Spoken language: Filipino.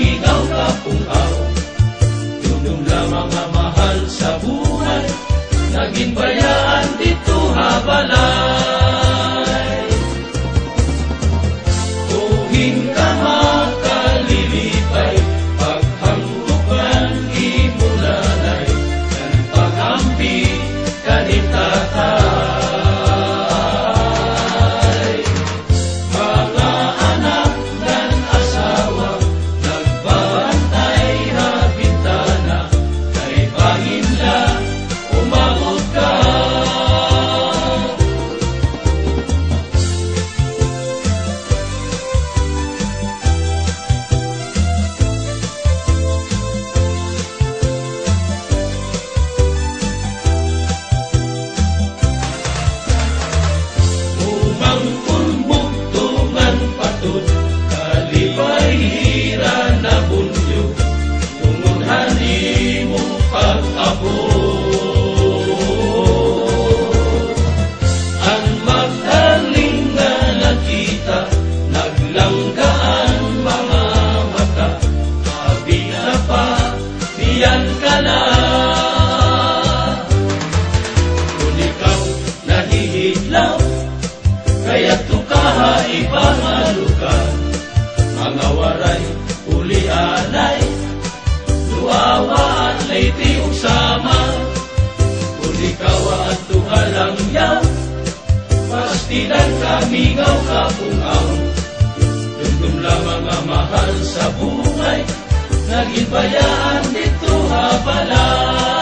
kamigaw kapungaw. Dudong lamang ang mahal sa buhay, naging bayaan dito habalay. Tuhin ka makalilipay, paghanggupan imulalay, ng paghampi kanitatay. Mga anak ng asawa, nagbabantay na bintana, kay pahinla umabot ka. Umangpunbog tungan patud, kalipay hira na bunyo, tungunhan mo pag-abot. Ang magdaling nga nakita, naglanggaan mga mata, kabila pa, diyan ka na. Kung ikaw nahihiglaw, kaya tukaha ipangalukan, mga waray ulianay, luawa at laiti usama. Kung ikaw at tuhalang yaw, pastilan kamigaw kapungaw. Dugdum lamang ang mahal sa buhay, naging bayaan dito habalay.